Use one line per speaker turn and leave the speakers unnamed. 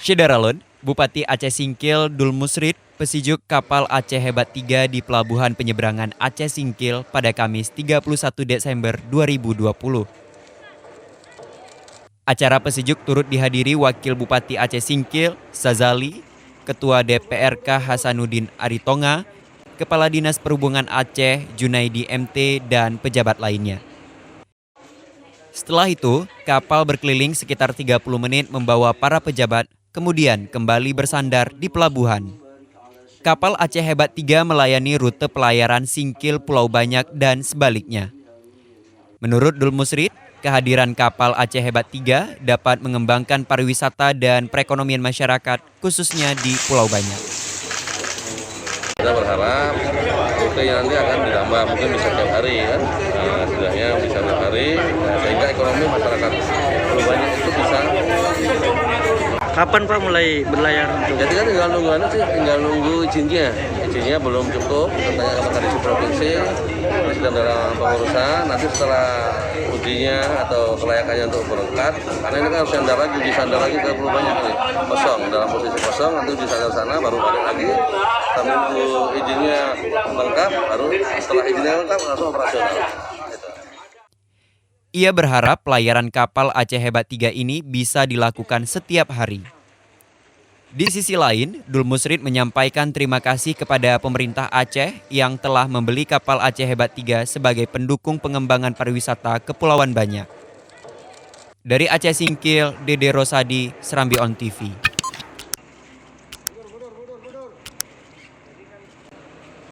Syederalun, Bupati Aceh Singkil Dul Musrid, pesijuk kapal Aceh Hebat 3 di Pelabuhan Penyeberangan Aceh Singkil pada Kamis 31 Desember 2020. Acara pesijuk turut dihadiri Wakil Bupati Aceh Singkil, Sazali, Ketua DPRK Hasanuddin Aritonga, Kepala Dinas Perhubungan Aceh Junaidi MT, dan pejabat lainnya. Setelah itu, kapal berkeliling sekitar 30 menit membawa para pejabat, kemudian kembali bersandar di pelabuhan. Kapal Aceh Hebat 3 melayani rute pelayaran Singkil Pulau Banyak dan sebaliknya. Menurut Dul Musrid, kehadiran kapal Aceh Hebat 3 dapat mengembangkan pariwisata dan perekonomian masyarakat, khususnya di Pulau Banyak.
Kita berharap rutenya nanti akan ditambah, mungkin bisa tiap hari kan, setidaknya bisa tiap hari, sehingga ekonomi masyarakat Pulau Banyak itu bisa.
Kapan Pak mulai berlayar?
Jadi kan tinggal nunggu izinnya. Izinnya belum cukup, kita tanya sama Kadis Provinsi, ini sedang dalam pengurusan. Nanti setelah ujinya atau kelayakannya untuk berangkat, karena ini kan harus uji sandar lagi ke Pulau Banyak ini, kosong, dalam posisi kosong, nanti uji sandar sana baru balik lagi. Sambil nunggu izinnya lengkap, baru setelah izinnya lengkap langsung operasional.
Ia berharap pelayaran kapal Aceh Hebat 3 ini bisa dilakukan setiap hari. Di sisi lain, Dul Musrid menyampaikan terima kasih kepada pemerintah Aceh yang telah membeli kapal Aceh Hebat 3 sebagai pendukung pengembangan pariwisata Kepulauan Banyak. Dari Aceh Singkil, Dede Rosadi, Serambi On TV.